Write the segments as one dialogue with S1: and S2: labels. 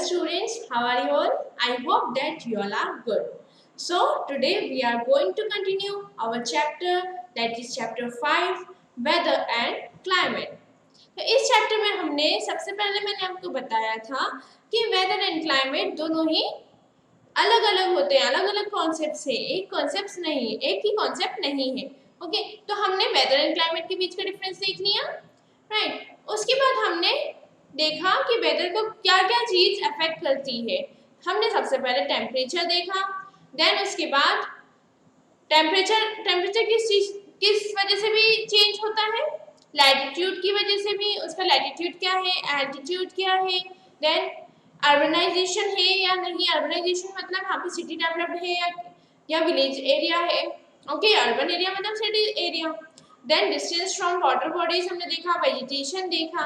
S1: students, how are you all? I hope that you all are good. So today we are going to continue our chapter, that is chapter 5, weather and climate. तो इस chapter में हमने सबसे पहले मैंने आपको बताया था कि वेदर एंड क्लाइमेट दोनों ही अलग अलग होते हैं, अलग अलग कॉन्सेप्ट है, एक कॉन्सेप्ट नहीं, एक ही कॉन्सेप्ट नहीं है। ओके, तो हमने वेदर एंड क्लाइमेट के बीच का डिफरेंस देख लिया, राइट। उसके बाद हमने देखा कि वेदर को क्या क्या चीज अफेक्ट करती है। हमने सबसे पहले टेम्परेचर देखा, देन उसके बाद टेम्परेचर किस वजह से भी चेंज होता है, लैटिट्यूड की वजह से भी। उसका लैटिट्यूड क्या है, एल्टीट्यूड क्या है, देन अर्बनाइजेशन है या नहीं, अर्बनाइजेशन मतलब यहाँ पे सिटी डेवलप्ड है या विलेज एरिया है। ओके, अर्बन एरिया मतलब city area. Then distance from water bodies हमने देखा, वेजिटेशन देखा।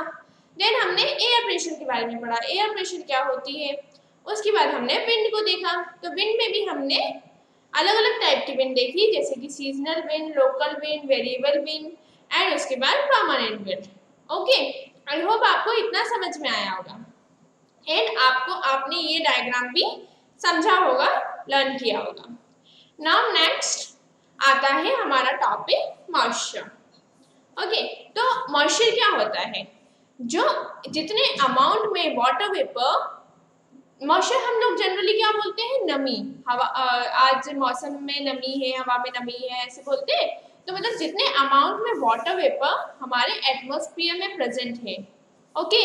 S1: देन हमने एयर प्रेशर के बारे में पढ़ा, एयर प्रेशर क्या होती है। उसके बाद हमने विंड को देखा, तो विंड में भी हमने अलग अलग टाइप की विंड देखी, जैसे कि seasonal wind, local wind, variable wind and उसके बाद permanent wind. Okay, I hope आपको इतना समझ में आया होगा एंड आपने ये डायग्राम भी समझा होगा, लर्न किया होगा। नाउ नेक्स्ट आता है हमारा टॉपिक मॉइस्चर। ओके, तो मॉइस्चर क्या होता है, जो जितने अमाउंट में वाटर वेपर, मॉइस्चर हम लोग जनरली क्या बोलते हैं, नमी, हवा, आज मौसम में नमी है, हवा में नमी है, ऐसे बोलते हैं। तो मतलब जितने अमाउंट में वाटर वेपर हमारे एटमॉस्फेयर में प्रेजेंट है। ओके,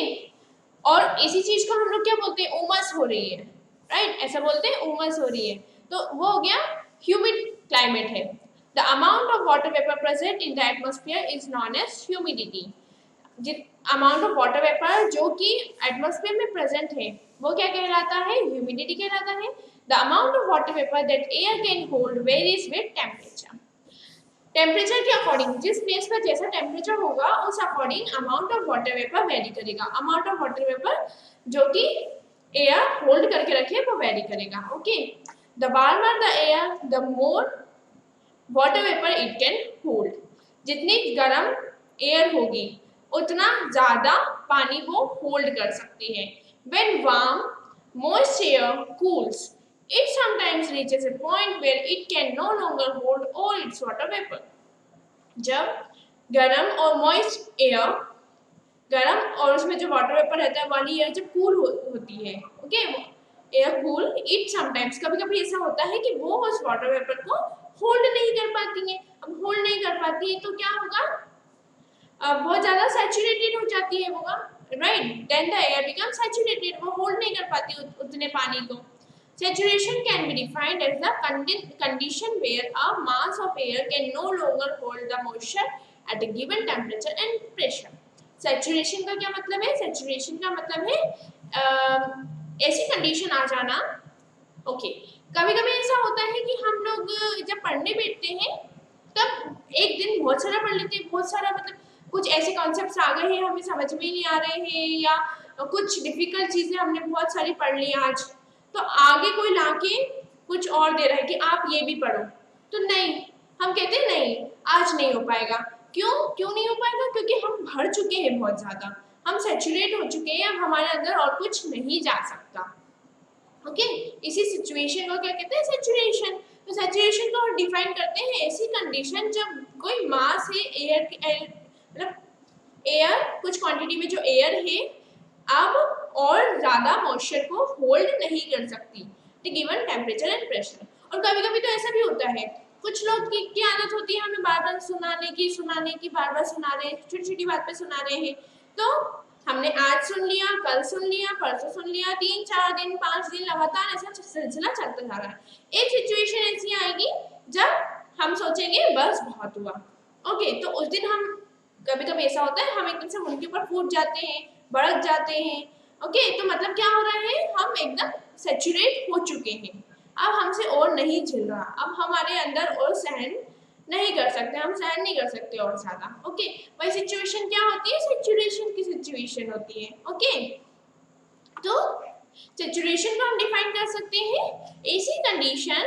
S1: और इसी चीज को हम लोग क्या बोलते हैं, उमस हो रही है, राइट, ऐसा बोलते हैं, उमस हो रही है। तो वो हो गया ह्यूमिड क्लाइमेट है। The amount of water vapour present in the atmosphere is known as humidity. Amount of water vapour जो कि एटमॉस्फेयर में प्रेजेंट है वो क्या कहलाता है, ह्यूमिडिटी कहलाता है। The amount of water vapour that air can hold varies with temperature. Temperature के अकॉर्डिंग, जिस प्लेस पर जैसा टेम्परेचर होगा उस according amount of water vapour very करेगा। अमाउंट ऑफ वाटर वेपर जो कि एयर होल्ड करके रखे वो वेरी करेगा। Okay, the warmer the air the more water vapour it can hold. जितनी गर्म एयर होगी उतना ज्यादा पानी वो होल्ड कर सकती है। When warm, moist air cools, it sometimes reaches a point where it can no longer hold all its water vapor. जब गर्म और moist air, गर्म और उसमें जो वाटर वेपर रहता है वाली एयर जब कूल होती है, okay, air cool, it sometimes, कभी कभी ऐसा होता है कि वो उस वाटर वेपर को होल्ड नहीं कर पाती है। अब होल्ड नहीं कर पाती है तो क्या होगा, बहुत ज्यादा सैचुरेटेड हो जाती है वो, right, then the air become saturated, वो होल्ड नहीं कर पाती उतने पानी को। Saturation can be defined as the condition where a mass of air can no longer hold the moisture at a given temperature and pressure. Saturation का क्या मतलब है, सैचुरेशन का मतलब है ऐसी कंडीशन आ जाना। ओके, कभी कभी ऐसा होता है कि हम लोग जब पढ़ने बैठते हैं तब एक दिन बहुत सारा पढ़ लेते हैं, बहुत सारा मतलब कुछ ऐसे कॉन्सेप्ट्स आ गए हैं हमें समझ में नहीं आ रहे हैं, या कुछ डिफिकल्ट चीजें हमने बहुत सारी पढ़ ली आज, तो आगे कोई लाके कुछ और दे रहा है कि आप ये भी पढ़ो, तो नहीं, हम कहते हैं नहीं आज नहीं हो पाएगा। क्यों नहीं हो पाएगा, क्योंकि हम भर चुके हैं बहुत ज्यादा, हम सैचुरेट हो चुके हैं, अब हमारे अंदर और कुछ नहीं जा सकता। ओके, इसी सिचुएशन को क्या कहते हैं, सैचुरेशन। तो सैचुरेशन को डिफाइन करते हैं ऐसी कंडीशन जब कोई मास है एयर, मतलब एयर, कुछ क्वांटिटी में जो एयर है अब और ज्यादा मॉइस्चर को होल्ड नहीं कर सकती गिवन टेम्परेचर एंड प्रेशर। और कभी कभी तो ऐसा भी होता है, कुछ लोग की आदत होती है हमें बार बार सुनाने की, बार बार सुना रहे हैं, छोटी छोटी बात पे सुना रहे हैं। तो हमने आज सुन लिया, कल सुन लिया, परसों सुन लिया, 3-4 दिन 5 दिन लगातार ऐसा सिलसिला चलता जा रहा है। एक सिचुएशन ऐसी आएगी जब हम सोचेंगे बस बहुत हुआ। ओके, तो उस दिन हम, कभी कभी ऐसा होता है हम एकदम से उनके ऊपर फूट जाते हैं, भड़क जाते हैं। ओके, तो मतलब क्या हो रहा है, हम एकदम सैचुरेट हो चुके हैं, अब हमसे और नहीं झेल रहा, अब हमारे अंदर और सहन नहीं कर सकते, हम सहन नहीं कर सकते और ज्यादा। ओके, वही सिचुएशन क्या होती है, सैचुरेशन की सिचुएशन होती है। ओके, तो सैचुरेशन को हम डिफाइन कर सकते हैं ऐसी कंडीशन,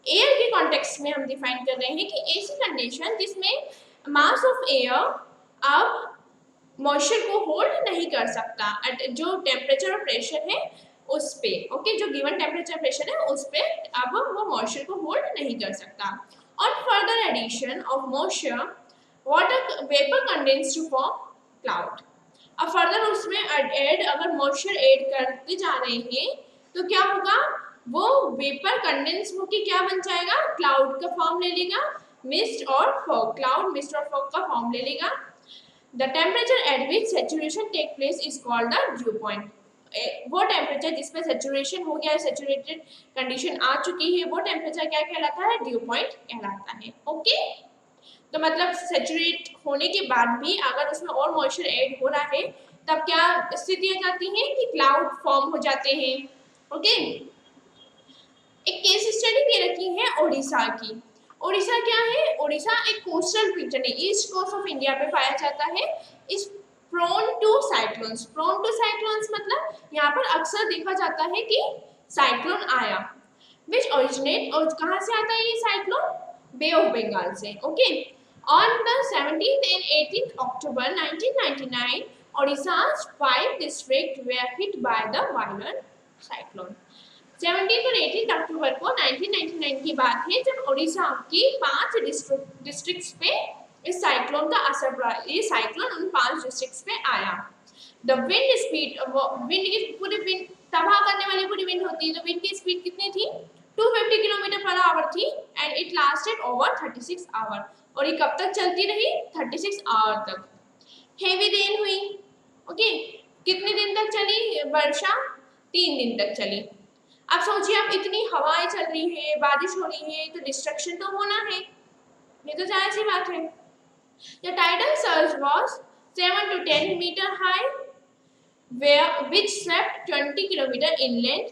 S1: एयर के कॉन्टेक्स्ट में हम डिफाइन कर रहे हैं कि ऐसी कंडीशन जिसमें मास ऑफ एयर अब मॉइस्चर को होल्ड नहीं कर सकता, जो टेम्परेचर और प्रेशर है उस पे, ओके, जो गिवन टेम्परेचर प्रेशर है उस पे अब वो मॉइस्चर को होल्ड नहीं कर सकता। On further addition of moisture water vapour condense to form cloud. अब फर्दर उसमें ऐड अगर मॉइस्चर ऐड करते जा रहे हैं तो क्या होगा, वो वेपर कंडेंस होके क्या बन जाएगा, क्लाउड का फॉर्म ले लेगा, मिस्ट और फॉग, क्लाउड मिस्ट और फॉग का फॉर्म ले लेगा। The temperature at which saturation take place is called the dew point. वो टेम्परेचर जिसमें सैचुरेशन हो गया है, सैचुरेटेड कंडीशन आ चुकी है, वो टेम्परेचर क्या कहलाता है, ड्यू पॉइंट कहलाता है। ओके, तो मतलब सैचुरेट होने के बाद भी अगर उसमें और मॉइस्चर ऐड हो रहा है तब क्या स्थिति आ जाती है कि क्लाउड फॉर्म हो जाते हैं। ओके, एक केस स्टडी दे रखी है ओडिशा की। ओडिशा क्या है, ओडिशा एक कोस्टल रीजन है, ईस्ट कोस्ट ऑफ इंडिया पे पाया जाता है। Is prone to cyclones, prone to cyclones मतलब यहाँ पर अक्सर देखा जाता है कि साइक्लोन आया, विच ओरिजिनेट, और कहाँ से आता है ये साइक्लोन, बे ऑफ बंगाल से। Okay, on the 17th and 18th October 1999 Odisha's 5 districts were hit by the violent cyclone। 17 और 18 अक्टूबर को 1999 की बात है जब ओडिशा की 5 डिस्ट्रिक्ट्स पे इस साइक्लोन का असर पड़ा। ये साइक्लोन उन 5 डिस्ट्रिक्ट्स पे आया। द विंड स्पीड, विंड की पूरी विंड तबाह करने वाली पूरी विंड होती है, तो विंड की स्पीड कितनी थी, 250 किलोमीटर पर आवर थी, and it lasted over 36 hour. और ये कब तक चलती रही, 36 आवर तक। हेवी रेन हुई। ओके, कितने दिन तक चली वर्षा, 3 दिन तक चली। अब सोचिए, अब इतनी हवाएं चल रही है, बारिश हो रही है, तो डिस्ट्रक्शन तो होना है, ये तो जाहिर सी बात है। The tidal surge was 7 to 10 meter high, which swept 20 km inland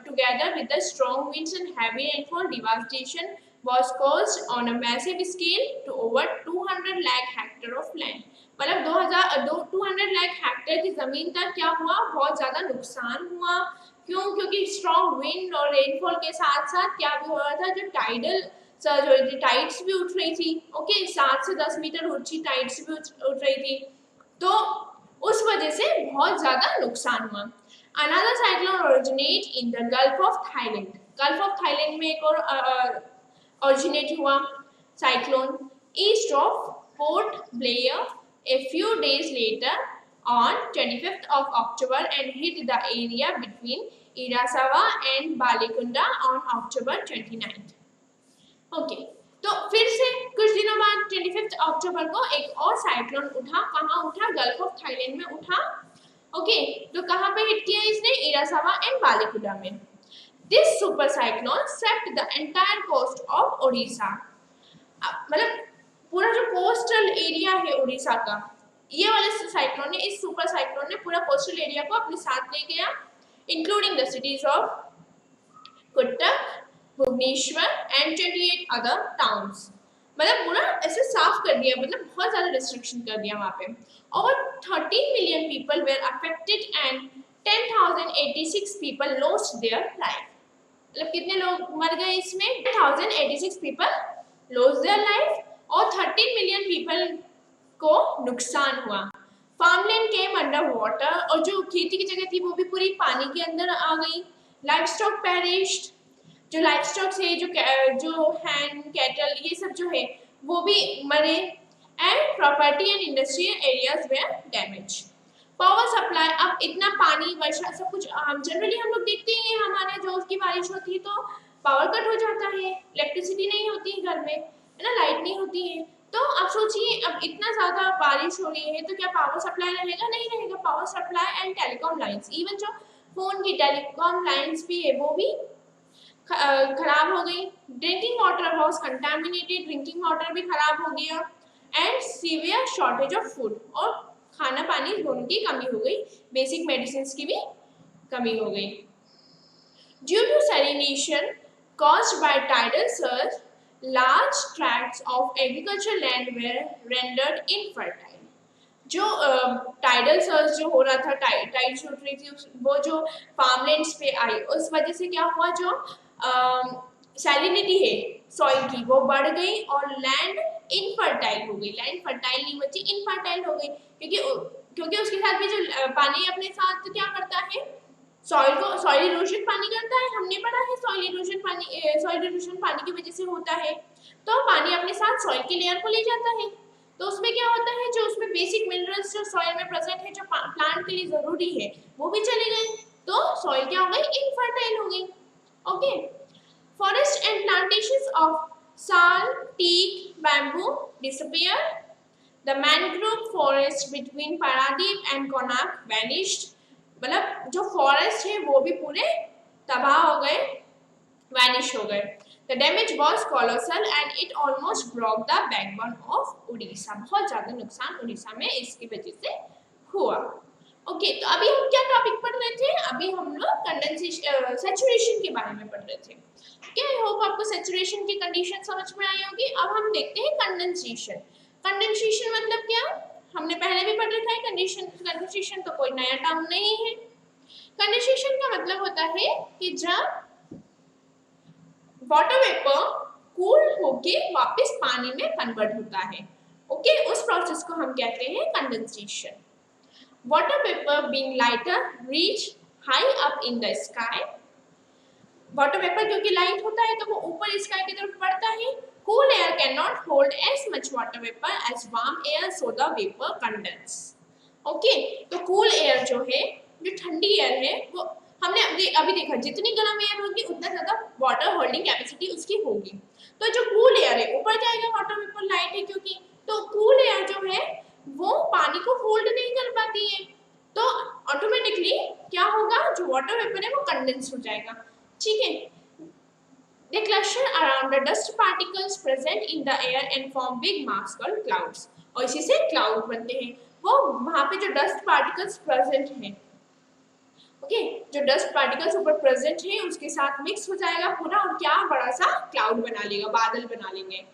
S1: together with the strong winds and heavy rainfall. Devastation was caused on a massive scale to over 200 lakh hectare of land। मतलब 200 lakh hectare की जमीन तक क्या हुआ, बहुत ज्यादा नुकसान हुआ। क्यों, क्योंकि स्ट्रॉन्ग विंड और रेनफॉल के साथ साथ क्या भी हो रहा था, जो टाइडल सर्ज हो रही थी, टाइड्स भी उठ रही थी। ओके, 7 से 10 मीटर ऊंची टाइड्स भी उठ रही थी, तो उस वजह से बहुत ज्यादा नुकसान हुआ। Another cyclone originate in the gulf of Thailand. Gulf of Thailand में एक और ओरिजिनेट हुआ cyclone east of port Blair a few days later on 25th of October and hit the area between Irasawa and Balikunda on October 29th। Okay, तो फिर से कुछ दिनों बाद 25 अक्टूबर को एक और साइक्लोन उठा। कहाँ उठा, गल्फ ऑफ थाईलैंड में उठा। ओके, तो कहाँ पे हिट किया इसने, इरासावा एंड बालिकुडा में। This super cyclone swept the entire coast of Odisha. मतलब पूरा जो कोस्टल एरिया है उड़ीसा का, ये वाले साइक्लोन ने, इस सुपर साइक्लोन ने पूरा कोस्टल एरिया को अपने साथ ले गया, including the cities of Cuttack, Bhubaneswar and 28 other towns. मतलब पूरा ऐसे साफ कर दिया, मतलब बहुत ज्यादा रिस्ट्रिक्शन कर दिया वहां पे। Over 13 million people were affected and 10,086 people lost their life. मतलब कितने लोग मर गए इसमें, 10,086 पीपल लॉस्ट देयर लाइफ और 13 मिलियन पीपल को नुकसान हुआ। फार्मलैंड केम अंडर वाटर, और जो खेती की जगह थी वो भी पूरी पानी के अंदर आ गई। लाइवस्टॉक पेरिश्ड, जो लाइवस्टॉक है, जो हैंड कैटल ये सब जो है वो भी मरे। And property and industrial areas were damage. Power supply, अब इतना पानी वर्षा सब कुछ जनरली हम लोग देखते हैं, हमारे जो उसकी बारिश होती है तो पावर कट हो जाता है, इलेक्ट्रिसिटी नहीं होती है घर में, है ना, लाइट नहीं होती है। तो अब सोचिए, अब इतना ज्यादा बारिश हो रही है तो क्या पावर सप्लाई रहेगा, नहीं रहेगा। Power supply and telecom lines, even जो फोन की टेलीकॉम लाइंस भी है वो भी खराब हो गई। Drinking water was contaminated, drinking water भी खराब हो गया। And severe shortage of food, और खाना पानी दोनों की कमी हो गई, बेसिक मेडिसिन की भी कमी हो गई। Due to salination caused by tidal surge, large tracts of agricultural land were rendered infertile। जो टाइडल सर्ज जो हो रहा था, टाइड जो उठ रही थी, वो जो फार्मलैंड्स पे आई, उस वजह से क्या हुआ, जो सैलिनिटी है सॉइल की वो बढ़ गई और लैंड इनफर्टाइल हो गई। लैंड फर्टाइल नहीं बची, इनफर्टाइल हो गई, क्योंकि उसके साथ भी जो पानी अपने साथ क्या करता है, सॉइल इरोजन पानी करता है, हमने पढ़ा है सॉइल इरोजन पानी की वजह से होता है। तो पानी अपने साथ सॉइल की लेयर को ले जाता है, तो उसमें क्या होता है, जो उसमें बेसिक मिनरल्स जो सॉइल में प्रेजेंट है, जो प्लांट के लिए जरूरी है, वो भी चले गए, तो सॉइल क्या हो गई, इनफर्टाइल हो गई। Okay, forest and plantations of sal, teak, bamboo disappear. The mangrove forest between Paradip and Konark vanished। मतलब जो फॉरेस्ट है वो भी पूरे तबाह हो गए, वैनिश हो गए। The damage was colossal and it almost broke the backbone of Orissa. बहुत ज्यादा नुकसान उड़ीसा में इसकी वजह से हुआ। ओके, तो अभी हम क्या टॉपिक पढ़ रहे थे, अभी हम लोग कंडेंसेशन सैचुरेशन के बारे में पढ़ रहे थे। ओके, आई होप आपको सैचुरेशन की कंडीशन समझ में आई होगी। अब हम देखते हैं कंडेंसेशन। कंडेंसेशन मतलब क्या, हमने पहले भी पढ़ रखा है। कंडेंसेशन तो कोई नया टर्म नहीं है। कंडेंसेशन का मतलब होता है कि जब वाटर वेपर कूल होके वापस पानी में कन्वर्ट होता है। ओके, उस प्रोसेस को हम कहते हैं condensation. Water vapour being lighter reach high up in the sky. Water vapour क्योंकि लाइट होता है तो वो ऊपर स्काई की तरफ बढ़ता है। Cool air cannot hold as much water vapor as warm air, so the vapor condense। Okay, तो cool air जो है, जो ठंडी एयर है, वो हमने अभी देखा जितनी गर्म एयर होगी उतना ज्यादा वाटर होल्डिंग कैपेसिटी उसकी होगी। तो जो कूल एयर है ऊपर जाएगा, वाटर वेपर लाइट है क्योंकि, तो कूल एयर जो है वो पानी को होल्ड नहीं कर पाती है, तो ऑटोमेटिकली क्या होगा, जो वाटर वेपर है वो कंडेंस हो जाएगा। ठीक है, They cluster around the dust particles present in the air and form big mass called clouds। और इसी से क्लाउड बनते हैं। वो वहां पे जो डस्ट पार्टिकल्स प्रेजेंट हैं, ओके, जो डस्ट पार्टिकल्स ऊपर प्रेजेंट है उसके साथ मिक्स हो जाएगा पूरा, और क्या बड़ा सा क्लाउड बना लेगा, बादल बना लेंगे।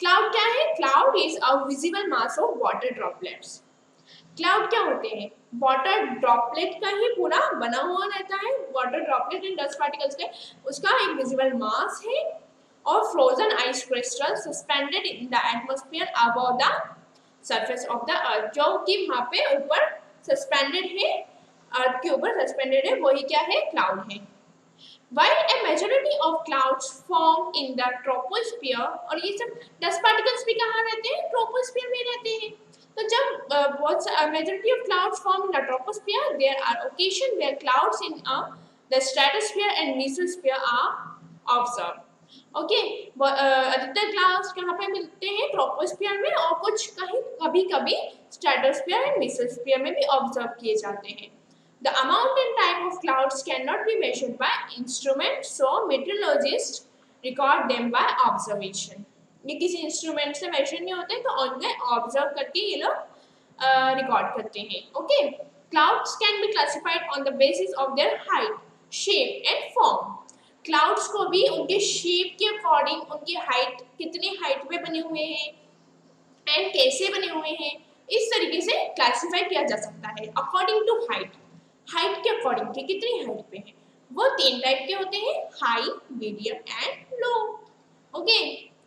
S1: क्लाउड क्या है, cloud is a visible mass of water droplets. Cloud क्या होते हैं, वाटर ड्रॉपलेट का ही पूरा बना हुआ रहता है, water droplet and dust particles का, उसका एक विजिबल मास है, और frozen ice crystal suspended in the atmosphere above the surface of the earth, जो कि वहां पे ऊपर सस्पेंडेड है, अर्थ के ऊपर सस्पेंडेड है, वही क्या है, क्लाउड है। While a majority of clouds form in the troposphere, और ये सब डस्ट पार्टिकल्स भी कहाँ रहते हैं, ट्रोपोस्फियर में रहते हैं। तो जब बहुत majority of clouds form in the troposphere, there are occasions where clouds in the stratosphere and mesosphere are observed। Okay, अधिकतर क्लाउड्स कहाँ पे मिलते हैं, ट्रोपोस्फियर में, और कुछ कहीं कभी कभी स्ट्रेटोस्फियर एंड मेसोस्फियर में भी ऑब्जर्व किए जाते हैं। The amount and type of clouds cannot be measured by instrument, so meteorologists record them by observation। ये किसी इंस्ट्रूमेंट से मेजर नहीं होते, तो उनके ऑब्जर्व करके ये लोग रिकॉर्ड करते हैं। Okay, clouds can be classified on the basis of their height, shape and form. Clouds को भी उनके शेप के अकॉर्डिंग, उनकी हाइट, कितनी हाइट पे बने हुए हैं एंड कैसे बने हुए हैं, इस तरीके से क्लासिफाई किया जा सकता है अकॉर्डिंग टू हाइट। हाइट के अकॉर्डिंग कि कितनी हाइट पे है, वो 3 टाइप के होते हैं, high, medium and low. Okay,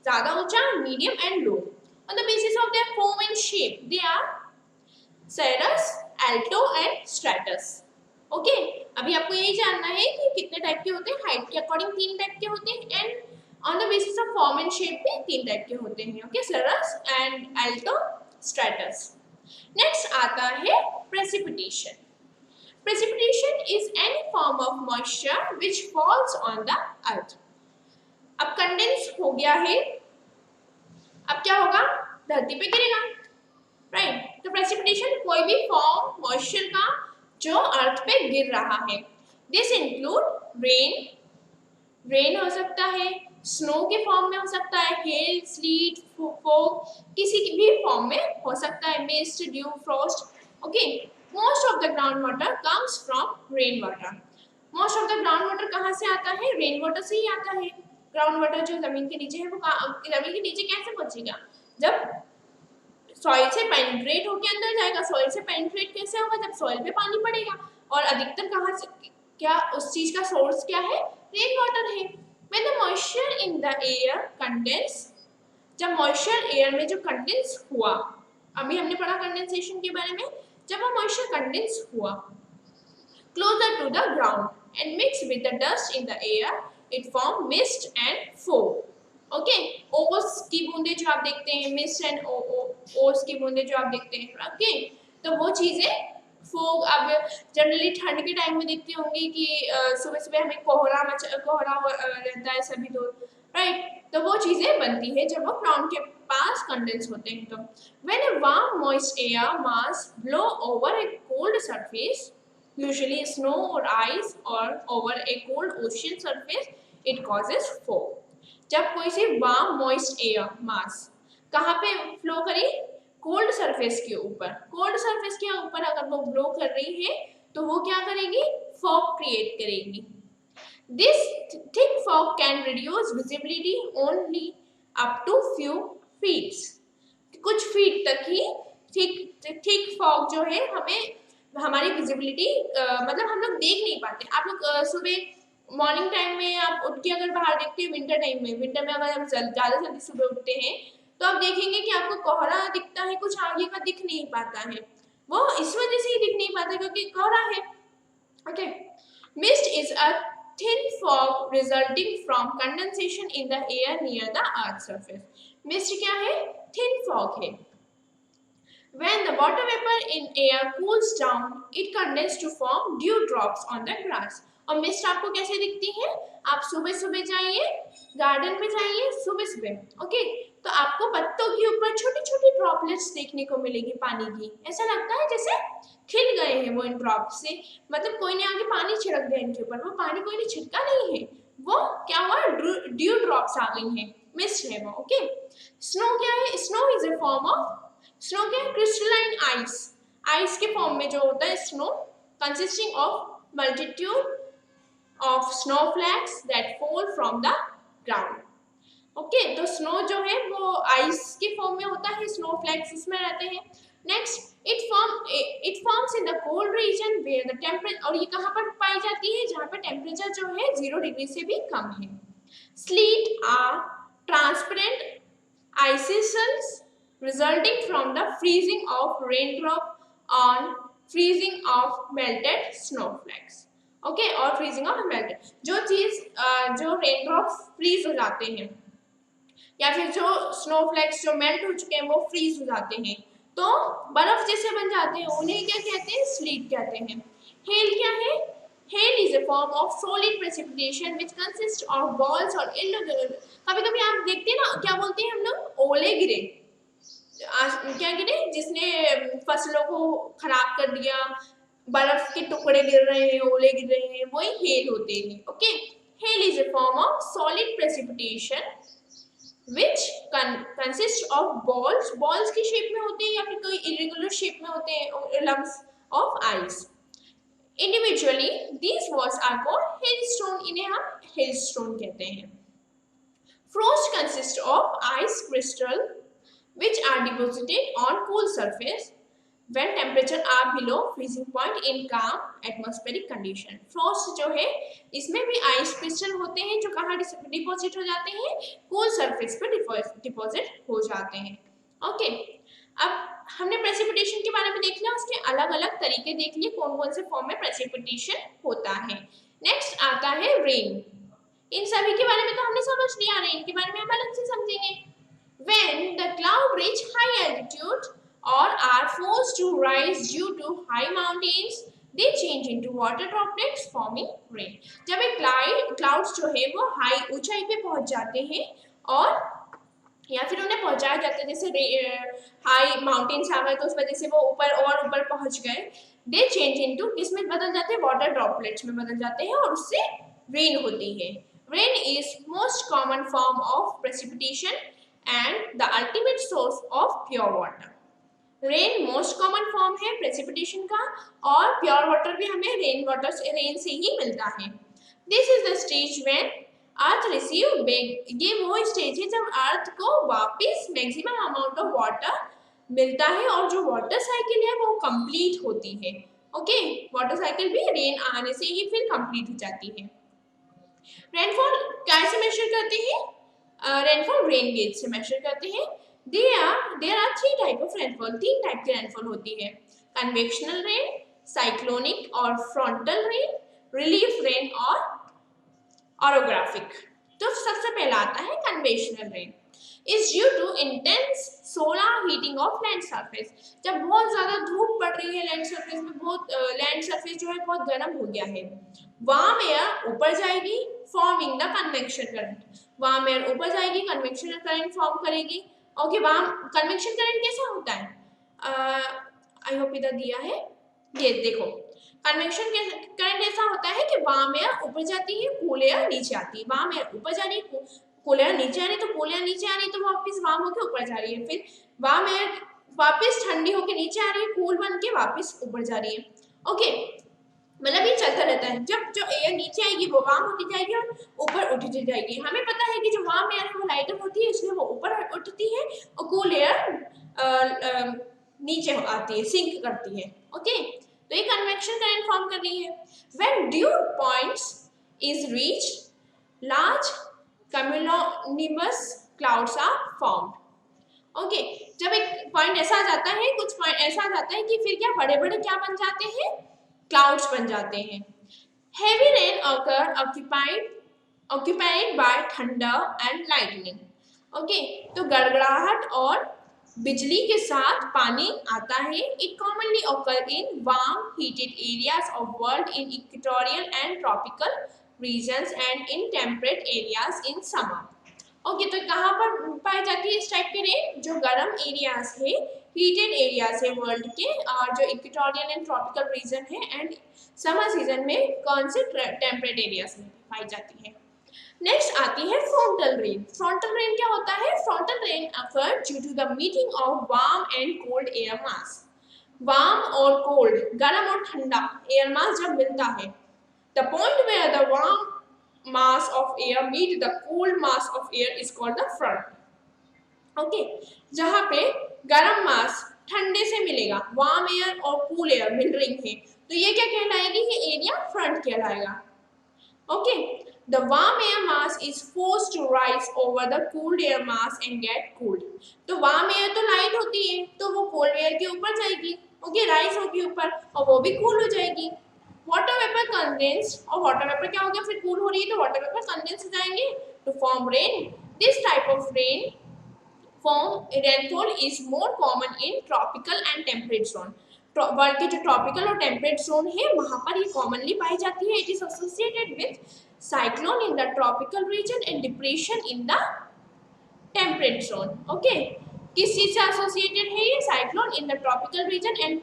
S1: ज्यादा ऊंचा, medium and low. On the basis of their form and shape they are cirrus, alto and stratus. Okay, अभी आपको यही जानना है कि कितने टाइप के होते हैं, हाइट के अकॉर्डिंग 3 टाइप के होते हैं, and on the basis of form and shape भी 3 टाइप के होते हैं। Okay, cirrus and alto, stratus. Next आता है precipitation. Precipitation is any form of moisture which falls on the earth। अब कंडेंस हो गया है, अब क्या होगा, धरती पे गिरेगा, राइट। तो प्रेसिपिटेशन कोई भी फॉर्म मॉइस्चर का जो अर्थ पे गिर रहा है। दिस इंक्लूड रेन, रेन हो सकता है, स्नो के फॉर्म में हो सकता है, हेल, स्लीट, फॉग, किसी भी फॉर्म में हो सकता है, mist, due, Frost. Okay, Most of the groundwater comes from rainwater। Most of the groundwater कहाँ से आता है, रेन वाटर से ही आता है। ग्राउंड वाटर जो जमीन के नीचे है, वो जमीन के नीचे कैसे पहुंचेगा, जब सॉइल से पेनिट्रेट होकर अंदर जाएगा। सॉइल से पेनिट्रेट कैसे होगा, जब सॉइल पे पानी पड़ेगा, और अधिकतर कहाँ से, क्या उस चीज का सोर्स क्या है, रेन वाटर है। When the moisture in the air condense, जब मॉइस्चर एयर में जो कंडेंस हुआ, अभी हमने पढ़ा कंडेंसेशन के बारे में, जब वो मॉइस्चर कंडेंस हुआ closer to the ground and mix with the dust in the air. It form mist and fog. Okay, ओस की बूंदे जो आप देखते हैं, मिस्ट एंड ओस की बूंदे जो आप देखते हैं, ओके, तो वो चीजें फोग आप जनरली ठंड के टाइम में देखते होंगे कि सुबह सुबह हमें कोहरा रहता है सभी दूर, राइट, तो वो चीजें बनती है जब वो क्राउन के पास कंडेंस होते हैं। तो when a warm moist air mass blow over A cold surface, usually snow or ice or over a cold ocean surface, it causes fog. जब कोई सी वार्म मॉइस्ट एयर मास कहाँ पे फ्लो करी, cold surface के ऊपर, cold surface के ऊपर अगर वो ब्लो कर रही है तो वो क्या करेगी, फॉग क्रिएट करेगी। This thick fog can reduce visibility only up to few feet, कुछ फीट तक ही थिक फॉग जो है हमें हमारी विजिबिलिटी मतलब हम लोग देख नहीं पाते। आप लोग सुबह मॉर्निंग टाइम में आप उठ के अगर बाहर देखते हैं, विंटर टाइम में, विंटर में अगर हम ज़्यादा जल्दी सुबह उठते हैं तो आप देखेंगे कि आपको कोहरा दिखता है, कुछ आगे का दिख नहीं पाता है, वो इस वजह से ही दिख नहीं पाता क्योंकि कोहरा है। Okay, mist is a thin fog resulting from condensation in the air near the earth surface. Mist क्या है, थिन फॉग है। When the water vapor in air cools down, it condenses to form dew drops on the grass. और mist आपको कैसे दिखती है, आप सुबह सुबह जाइए, गार्डन में जाइए सुबह सुबह, ओके, तो आपको पत्तों के ऊपर छोटी छोटी ड्रॉपलेट्स देखने को मिलेगी पानी की। ऐसा लगता है जैसे खिल गए हैं वो इन ड्रॉप से, मतलब कोई ने आगे पानी छिड़क दिया इनके ऊपर, वो पानी कोई ने छिड़का नहीं है, वो क्या हुआ, ड्यू ड्रॉप्स आ गई हैं, मिस्ट है वो। ओके, स्नो क्या है, snow is a form of, snow क्या है, क्रिस्टलाइन आइस, आइस के फॉर्म में जो होता है snow, consisting of multitude of snowflakes that fall from the ground. Okay, तो स्नो जो है वो आइस के फॉर्म में होता है, स्नोफ्लैक्स इसमें रहते हैं। Next, it forms in the cold region where the temperature, और ये कहाँ पर पाई जाती है, जहाँ पर टेम्परेचर जो है 0 डिग्री से भी कम है। Sleet are transparent icicles resulting from the freezing of raindrop on freezing of melted snowflakes, okay, और freezing of melted, जो चीज जो रेनड्रॉप्स फ्रीज हो जाते हैं या फिर जो स्नोफ्लैक्स जो मेल्ट हो चुके हैं वो फ्रीज हो जाते हैं तो बर्फ जैसे बन जाते हैं, उन्हें क्या कहते हैं, स्लीट कहते हैं। हेल क्या है, hell is a form of solid precipitation which consists of balls or कभी कभी आप देखते हैं ना, क्या बोलते हैं हम लोग, ओले गिरे, क्या गिरे, जिसने फसलों को खराब कर दिया, बर्फ के टुकड़े गिर रहे हैं, ओले गिर रहे हैं, वही हेल होते हैं। Okay, hell is a form of solid precipitation which consist of balls, balls की शेप में होते हैं या फिर कोई इरेगुलर शेप में होते हैं, lumps of ice. Individually these balls are called hailstone, इन्हें हम हेलस्टोन कहते हैं। Frost consist of ice crystal which are deposited on cool surface when temperature are below freezing point in calm atmospheric condition. Frost जो है इसमें भी ice crystal होते हैं जो कहाँ डिपॉजिट हो जाते हैं, कूल सरफेस पे डिपॉजिट हो जाते हैं। ओके, अब हमने प्रेसिपिटेशन के बारे में देख लिया, उसके अलग अलग तरीके देख लिए, कौन कौन से फॉर्म में प्रेसिपिटेशन होता है। नेक्स्ट आता है रेन, इन सभी के बारे में तो हमने समझ लिया, रेन के बारे में हम अलग से समझेंगे। When the cloud reach high altitude or are forced to rise due to high mountains, they change into water droplets forming rain. जब एक क्लाउड्स जो है वो हाई ऊंचाई पे पहुंच जाते हैं और या फिर उन्हें पहुंचाया जाता है, जैसे हाई माउंटेन्स आ गए तो उस वजह से वो ऊपर और ऊपर पहुंच गए, दे चेंज इनटू, किसमें बदल जाते हैं, वाटर ड्रॉपलेट्स में बदल जाते हैं और उससे रेन होती है। Rain is most common form of precipitation and the ultimate source of pure water. Rain most common form है प्रेसिपिटेशन का और प्योर वाटर भी हमें रेन से ही मिलता है। This is the stage when earth receive, ये वो स्टेज है जब अर्थ को वापस मैक्सिमम अमाउंट ऑफ वाटर मिलता है और जो वाटर साइकिल है वो कंप्लीट होती है। ओके, वाटर साइकिल भी रेन आने से ही फिर कंप्लीट हो जाती है। रेनफॉल कैसे मेजर करते हैं, रेनफॉल रेन गेज से मेजर करते हैं। There are 3 type of rainfall, 3 type की रेनफॉल होती है, कन्वेक्शनल रेन, साइक्लोनिक और फ्रंटल रेन, रिलीफ रेन और ऑरोग्राफिक। तो सबसे पहला आता है conventional rain is due to intense solar heating of land surface. जब बहुत ज्यादा धूप पड़ रही है लैंड सरफेस में, बहुत लैंड सरफेस जो है बहुत गर्म हो गया है, वार्म एयर ऊपर जाएगी forming the convection current. Warm air ऊपर जाएगी, कन्वेक्शन करंट फॉर्म करेगी। ओके, वार्म कन्वेक्शन करंट कैसा होता है, आई होप इधर दिया है, ये देखो कन्वेक्शन करंट ऐसा होता है कि वार्म एयर ऊपर जाती है, कूल एयर नीचे आती है। वार्म एयर ऊपर जा रही है, कूल एयर नीचे आ रही है, तो कूल एयर नीचे आ रही है तो वापस वार्म होकर ऊपर जा रही है, फिर वार्म एयर वापस ठंडी होकर नीचे आ रही है, कूल बन के वापस ऊपर जा रही है। ओके, मतलब ये चलता रहता है। जब जो एयर नीचे आएगी वो वार्म होती जाएगी और ऊपर उठती जाएगी। हमें पता है कि जो वार्म एयर है वो लाइटर होती है, इसलिए वो ऊपर उठती है और कूल एयर नीचे आती है, सिंक करती है। ओके, तो ये कन्वेक्शन करंट फॉर्म कर रही है। When due points is reach large cumulonimbus clouds are formed. Okay, जब एक पॉइंट ऐसा आ जाता है, कुछ पॉइंट ऐसा आ जाता है कि फिर क्या बड़े बड़े क्या बन जाते हैं, क्लाउड्स बन जाते हैं। Heavy rain occur occupied by thunder and lightning. Okay, तो गड़गड़ाहट और बिजली के साथ पानी आता है। It commonly occur in warm heated areas of world in equatorial and tropical regions and in temperate areas in summer. Okay, तो कहाँ पर पाई जाती है इस टाइप की रेन, जो गर्म एरियाज है, हीटेड एरियाज है वर्ल्ड के, और जो इक्वेटोरियल एंड ट्रॉपिकल रीजन है, एंड समर सीजन में कौन से टेम्परेट एरियाज में पाई जाती है। नेक्स्ट आती है फ्रंटल रेन। फ्रंटल रेन क्या होता है, frontal rain occur due to the meeting of warm and cold air mass. Warm और कोल्ड, गर्म और ठंडा एयर मास जब मिलता है, the point where the warm mass of air meet the cold mass of air is called the front. Okay, जहाँ पे गर्म मास ठंडे से मिलेगा, वार्म एयर और कूल एयर मिल रही है, तो ये क्या कहलाएगी, ये एरिया फ्रंट कहलाएगा। Okay, the warm air mass is forced to rise over the cooled air mass and get cooled. तो वार्म एयर तो लाइट होती है, तो वो कोल्ड एयर के ऊपर जाएगी, ओके, राइज होगी ऊपर, और वो भी कूल हो जाएगी। वाटर वेपर कंडेंस, और वाटर वेपर क्या हो गया, फिर कूल हो रही है तो वाटर वेपर कंडेंस हो जाएंगे to form rain. This type of rain form rainfall is more common in tropical and temperate zone. World के जो ट्रॉपिकल और टेम्परेट जोन है वहां पर ये कॉमनली पाई जाती है। It is associated with cyclone in the tropical region and depression in the temperate zone. Okay, किस चीज से एसोसिएटेड है ये, cyclone in the tropical region and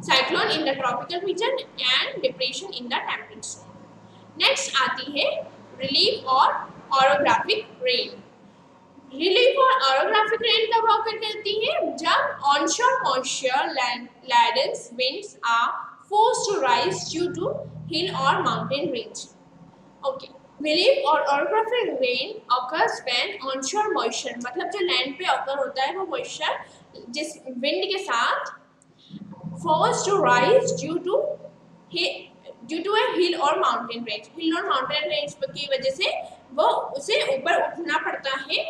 S1: cyclone in the tropical region and depression in the temperate zone. Next आती है relief और orographic rain. Relief और orographic rain कब occur करती है, जब onshore moisture laden winds are forced to rise due to hill or mountain range. Okay, relief और orographic rain occurs when onshore moisture, मतलब जो land पे occur होता है वो moisture जिस wind के साथ forced to rise due to a hill or mountain range. हिल और माउंटेन रेंज की वजह से वो उसे ऊपर उठना पड़ता है।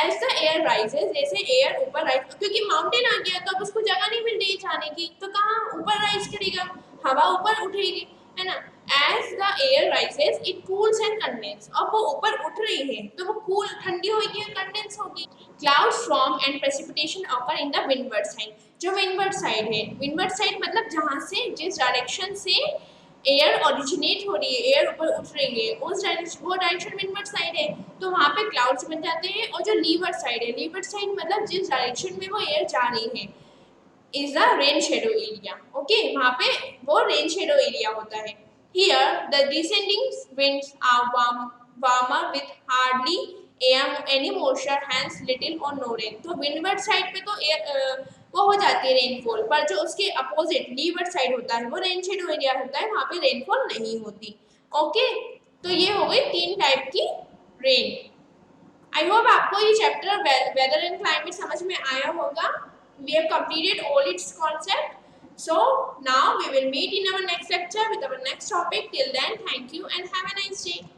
S1: As the air rises, जैसे एयर ऊपर राइज, क्योंकि माउंटेन आ गया तो अब उसको जगह नहीं मिल रही जाने की, तो कहाँ ऊपर राइज करेगा, हवा ऊपर उठेगी, है ना। As the air rises, it cools and condenses. अब वो ऊपर उठ रही है तो वो कूल ठंडी होगी और कंडेंस होगी। Clouds form and precipitation occur in the windward side. जो विंडवर्ड साइड है, विंडवर्ड साइड मतलब जहाँ से जिस डायरेक्शन से एयर ओरिजिनेट हो रही है, एयर ऊपर उठ रही है, उस डायरेक्शन, वो डायरेक्शन विंडवर्ड साइड है, तो वहाँ पे क्लाउड्स बन जाते हैं। और जो लीवर्ड साइड है, लीवर्ड साइड मतलब जिस डायरेक्शन में वो एयर जा रही है, is the rain shadow area. Okay, वहाँ पे वो रेन शेडो एरिया होता है। Here the descending winds are warmer with hardly any moisture, hence little or no rain. तो विंडवर्ड साइड पे तो एयर वो हो जाती है रेनफॉल, पर जो उसके अपोजिट लीवर्ड साइड होता है वो रेन शेडो एरिया होता है, वहाँ पे रेनफॉल नहीं होती। ओके, तो ये हो गई 3 टाइप की रेन। आई होप आपको ये चैप्टर वेदर एंड क्लाइमेट समझ में आया होगा। We have completed all its concept. So now we will meet in our next lecture with our next topic. Till then, thank you and have a nice day.